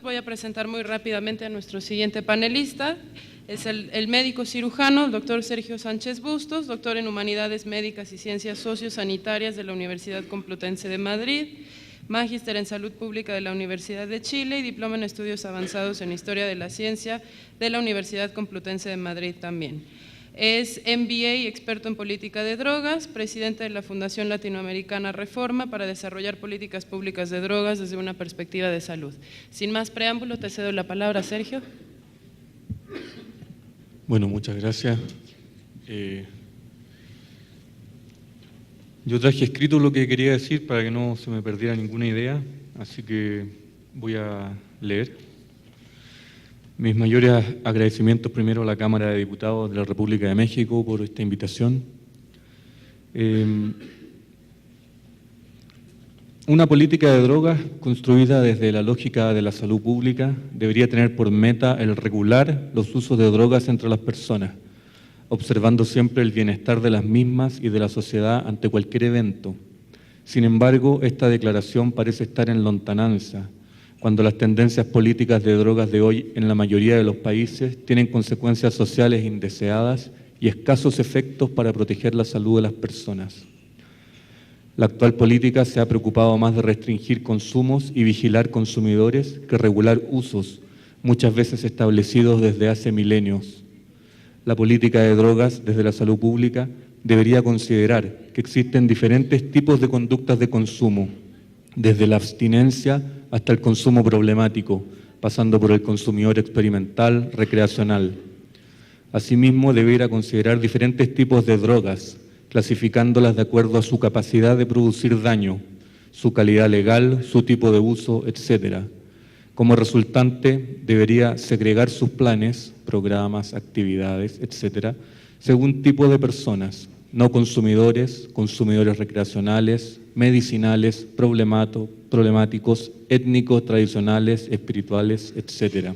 Voy a presentar muy rápidamente a nuestro siguiente panelista. Es el médico cirujano, el doctor Sergio Sánchez Bustos, doctor en Humanidades Médicas y Ciencias Sociosanitarias de la Universidad Complutense de Madrid, magíster en Salud Pública de la Universidad de Chile y diploma en Estudios Avanzados en Historia de la Ciencia de la Universidad Complutense de Madrid también. Es MBA y experto en política de drogas, presidente de la Fundación Latinoamericana Reforma para desarrollar políticas públicas de drogas desde una perspectiva de salud. Sin más preámbulo, te cedo la palabra, Sergio. Bueno, muchas gracias. Yo traje escrito lo que quería decir para que no se me perdiera ninguna idea, así que voy a leer. Mis mayores agradecimientos primero a la Cámara de Diputados de la República de México por esta invitación. Una política de drogas construida desde la lógica de la salud pública debería tener por meta el regular los usos de drogas entre las personas, observando siempre el bienestar de las mismas y de la sociedad ante cualquier evento. Sin embargo, esta declaración parece estar en lontananza, cuando las tendencias políticas de drogas de hoy en la mayoría de los países tienen consecuencias sociales indeseadas y escasos efectos para proteger la salud de las personas. La actual política se ha preocupado más de restringir consumos y vigilar consumidores que regular usos, muchas veces establecidos desde hace milenios. La política de drogas desde la salud pública debería considerar que existen diferentes tipos de conductas de consumo, desde la abstinencia hasta el consumo problemático, pasando por el consumidor experimental, recreacional. Asimismo, debiera considerar diferentes tipos de drogas, clasificándolas de acuerdo a su capacidad de producir daño, su calidad legal, su tipo de uso, etc. Como resultante, debería segregar sus planes, programas, actividades, etc., según tipo de personas, no consumidores, consumidores recreacionales, medicinales, problemáticos, étnicos, tradicionales, espirituales, etc.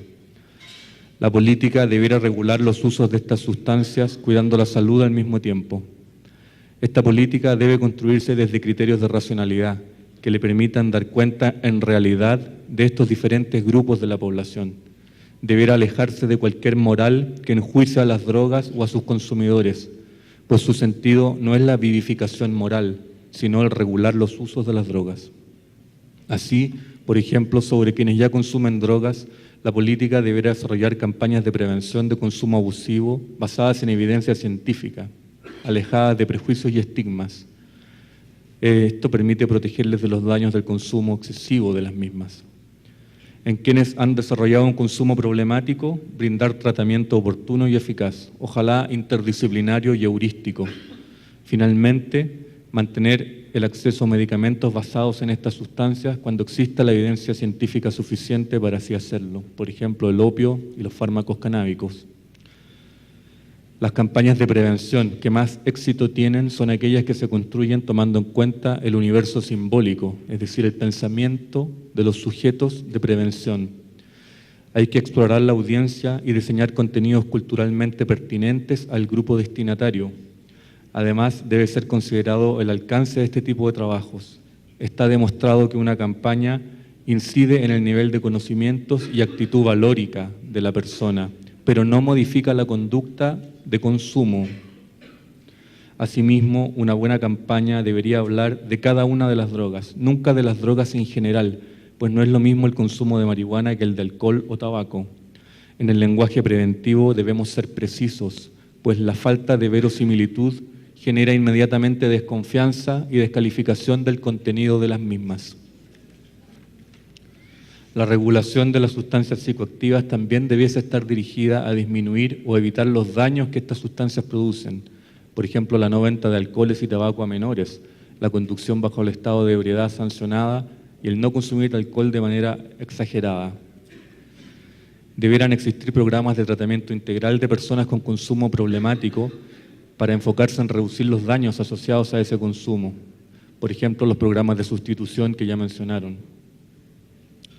La política debiera regular los usos de estas sustancias, cuidando la salud al mismo tiempo. Esta política debe construirse desde criterios de racionalidad, que le permitan dar cuenta en realidad de estos diferentes grupos de la población. Deberá alejarse de cualquier moral que enjuicie a las drogas o a sus consumidores, pues su sentido no es la vivificación moral, sino el regular los usos de las drogas. Así, por ejemplo, sobre quienes ya consumen drogas, la política deberá desarrollar campañas de prevención de consumo abusivo basadas en evidencia científica, alejadas de prejuicios y estigmas. Esto permite protegerles de los daños del consumo excesivo de las mismas. En quienes han desarrollado un consumo problemático, brindar tratamiento oportuno y eficaz, ojalá interdisciplinario y heurístico. Finalmente, mantener el acceso a medicamentos basados en estas sustancias cuando exista la evidencia científica suficiente para así hacerlo, por ejemplo, el opio y los fármacos canábicos. Las campañas de prevención que más éxito tienen son aquellas que se construyen tomando en cuenta el universo simbólico, es decir, el pensamiento de los sujetos de prevención. Hay que explorar la audiencia y diseñar contenidos culturalmente pertinentes al grupo destinatario. Además, debe ser considerado el alcance de este tipo de trabajos. Está demostrado que una campaña incide en el nivel de conocimientos y actitud valórica de la persona, pero no modifica la conducta de consumo. Asimismo, una buena campaña debería hablar de cada una de las drogas, nunca de las drogas en general, pues no es lo mismo el consumo de marihuana que el de alcohol o tabaco. En el lenguaje preventivo debemos ser precisos, pues la falta de verosimilitud genera inmediatamente desconfianza y descalificación del contenido de las mismas. La regulación de las sustancias psicoactivas también debiese estar dirigida a disminuir o evitar los daños que estas sustancias producen. Por ejemplo, la no venta de alcoholes y tabaco a menores, la conducción bajo el estado de ebriedad sancionada y el no consumir alcohol de manera exagerada. Deberán existir programas de tratamiento integral de personas con consumo problemático para enfocarse en reducir los daños asociados a ese consumo. Por ejemplo, los programas de sustitución que ya mencionaron.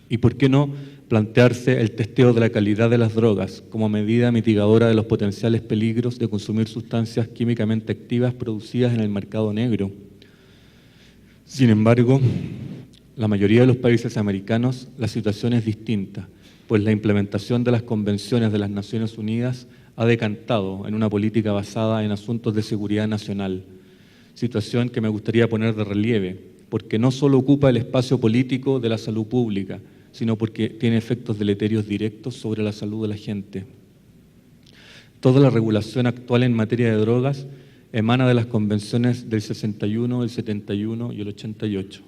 ¿Y por qué no plantearse el testeo de la calidad de las drogas como medida mitigadora de los potenciales peligros de consumir sustancias químicamente activas producidas en el mercado negro? Sin embargo, la mayoría de los países americanos la situación es distinta, pues la implementación de las convenciones de las Naciones Unidas ha decantado en una política basada en asuntos de seguridad nacional, situación que me gustaría poner de relieve, porque no solo ocupa el espacio político de la salud pública, sino porque tiene efectos deleterios directos sobre la salud de la gente. Toda la regulación actual en materia de drogas emana de las convenciones del 61, el 71 y el 88.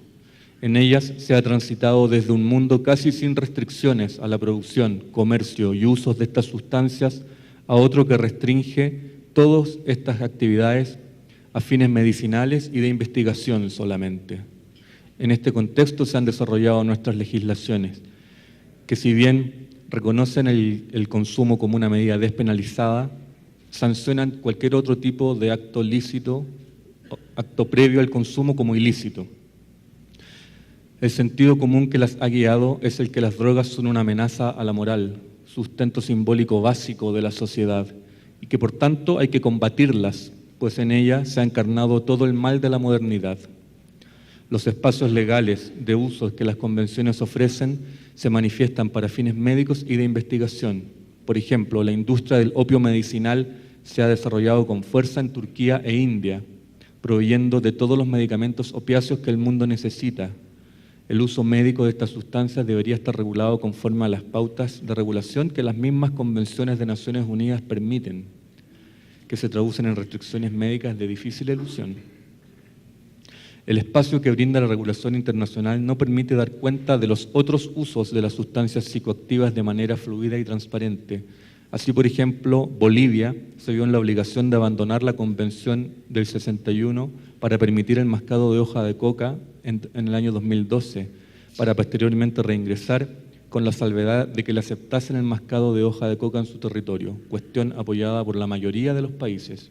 En ellas se ha transitado desde un mundo casi sin restricciones a la producción, comercio y usos de estas sustancias a otro que restringe todas estas actividades a fines medicinales y de investigación solamente. En este contexto se han desarrollado nuestras legislaciones, que si bien reconocen el consumo como una medida despenalizada, sancionan cualquier otro tipo de acto lícito, acto previo al consumo como ilícito. El sentido común que las ha guiado es el que las drogas son una amenaza a la moral, sustento simbólico básico de la sociedad, y que por tanto hay que combatirlas, pues en ellas se ha encarnado todo el mal de la modernidad. Los espacios legales de uso que las convenciones ofrecen se manifiestan para fines médicos y de investigación. Por ejemplo, la industria del opio medicinal se ha desarrollado con fuerza en Turquía e India, proveyendo de todos los medicamentos opiáceos que el mundo necesita. El uso médico de estas sustancias debería estar regulado conforme a las pautas de regulación que las mismas convenciones de Naciones Unidas permiten, que se traducen en restricciones médicas de difícil elusión. El espacio que brinda la regulación internacional no permite dar cuenta de los otros usos de las sustancias psicoactivas de manera fluida y transparente. Así, por ejemplo, Bolivia se vio en la obligación de abandonar la Convención del 61 para permitir el mascado de hoja de coca en el año 2012, para posteriormente reingresar con la salvedad de que le aceptasen el mascado de hoja de coca en su territorio, cuestión apoyada por la mayoría de los países.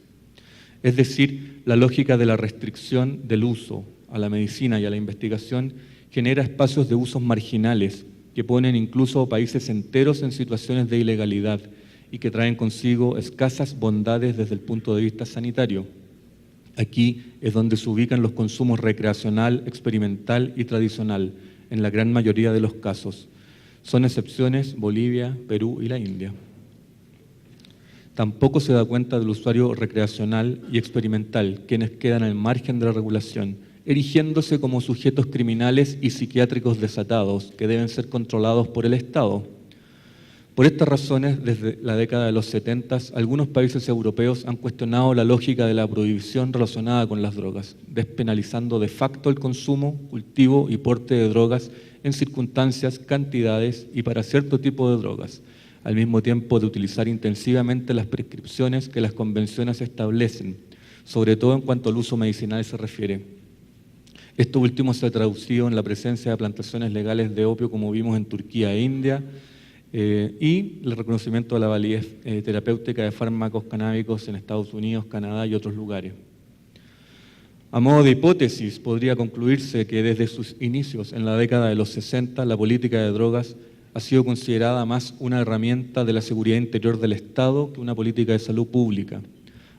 Es decir, la lógica de la restricción del uso a la medicina y a la investigación genera espacios de usos marginales que ponen incluso países enteros en situaciones de ilegalidad y que traen consigo escasas bondades desde el punto de vista sanitario. Aquí es donde se ubican los consumos recreacional, experimental y tradicional, en la gran mayoría de los casos. Son excepciones Bolivia, Perú y la India. Tampoco se da cuenta del usuario recreacional y experimental, quienes quedan al margen de la regulación, erigiéndose como sujetos criminales y psiquiátricos desatados que deben ser controlados por el Estado. Por estas razones, desde la década de los 70, algunos países europeos han cuestionado la lógica de la prohibición relacionada con las drogas, despenalizando de facto el consumo, cultivo y porte de drogas en circunstancias, cantidades y para cierto tipo de drogas, al mismo tiempo de utilizar intensivamente las prescripciones que las convenciones establecen, sobre todo en cuanto al uso medicinal se refiere. Esto último se ha traducido en la presencia de plantaciones legales de opio, como vimos en Turquía e India, y el reconocimiento de la validez terapéutica de fármacos canábicos en Estados Unidos, Canadá y otros lugares. A modo de hipótesis, podría concluirse que desde sus inicios en la década de los 60, la política de drogas ha sido considerada más una herramienta de la seguridad interior del Estado que una política de salud pública.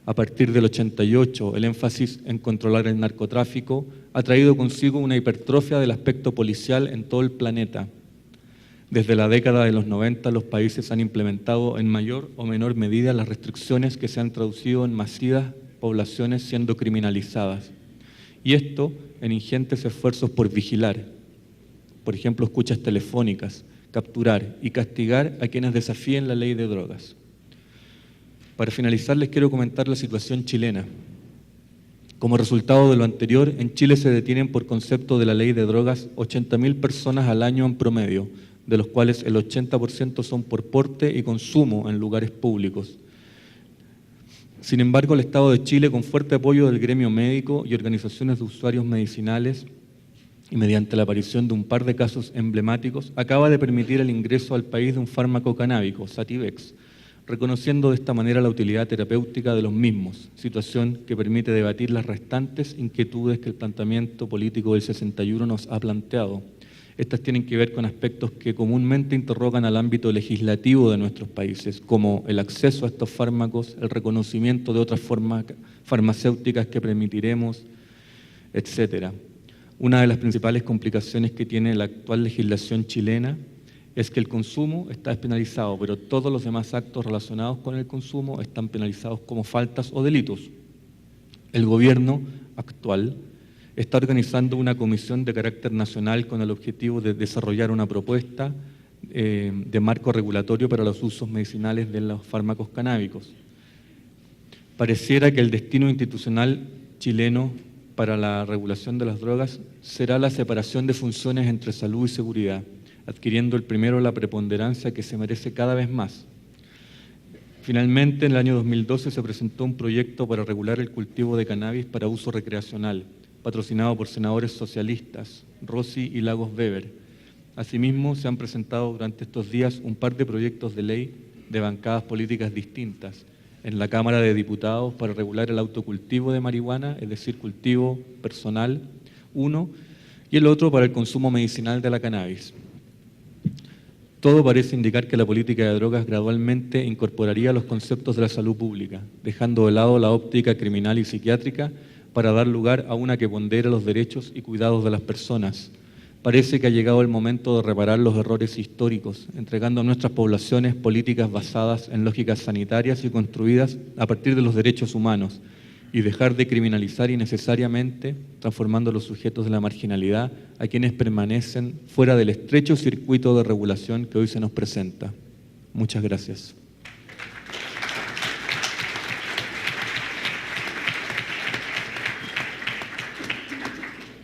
A partir del 88, el énfasis en controlar el narcotráfico ha traído consigo una hipertrofia del aspecto policial en todo el planeta. Desde la década de los 90, los países han implementado en mayor o menor medida las restricciones que se han traducido en masivas poblaciones siendo criminalizadas. Y esto en ingentes esfuerzos por vigilar, por ejemplo, escuchas telefónicas, capturar y castigar a quienes desafíen la ley de drogas. Para finalizar, les quiero comentar la situación chilena. Como resultado de lo anterior, en Chile se detienen por concepto de la ley de drogas 80.000 personas al año en promedio, de los cuales el 80% son por porte y consumo en lugares públicos. Sin embargo, el Estado de Chile, con fuerte apoyo del gremio médico y organizaciones de usuarios medicinales, y mediante la aparición de un par de casos emblemáticos, acaba de permitir el ingreso al país de un fármaco canábico, Sativex, reconociendo de esta manera la utilidad terapéutica de los mismos, situación que permite debatir las restantes inquietudes que el planteamiento político del 61 nos ha planteado. Estas tienen que ver con aspectos que comúnmente interrogan al ámbito legislativo de nuestros países, como el acceso a estos fármacos, el reconocimiento de otras formas farmacéuticas que permitiremos, etc. Una de las principales complicaciones que tiene la actual legislación chilena es que el consumo está despenalizado, pero todos los demás actos relacionados con el consumo están penalizados como faltas o delitos. El gobierno actual está organizando una comisión de carácter nacional con el objetivo de desarrollar una propuesta de marco regulatorio para los usos medicinales de los fármacos canábicos. Pareciera que el destino institucional chileno para la regulación de las drogas será la separación de funciones entre salud y seguridad, adquiriendo el primero la preponderancia que se merece cada vez más. Finalmente, en el año 2012 se presentó un proyecto para regular el cultivo de cannabis para uso recreacional, patrocinado por senadores socialistas, Rossi y Lagos Weber. Asimismo, se han presentado durante estos días un par de proyectos de ley de bancadas políticas distintas en la Cámara de Diputados para regular el autocultivo de marihuana, es decir, cultivo personal, uno, y el otro para el consumo medicinal de la cannabis. Todo parece indicar que la política de drogas gradualmente incorporaría los conceptos de la salud pública, dejando de lado la óptica criminal y psiquiátrica para dar lugar a una que pondere los derechos y cuidados de las personas. Parece que ha llegado el momento de reparar los errores históricos, entregando a nuestras poblaciones políticas basadas en lógicas sanitarias y construidas a partir de los derechos humanos, y dejar de criminalizar innecesariamente, transformando a los sujetos de la marginalidad a quienes permanecen fuera del estrecho circuito de regulación que hoy se nos presenta. Muchas gracias.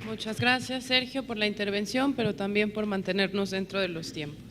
Muchas gracias, Sergio, por la intervención, pero también por mantenernos dentro de los tiempos.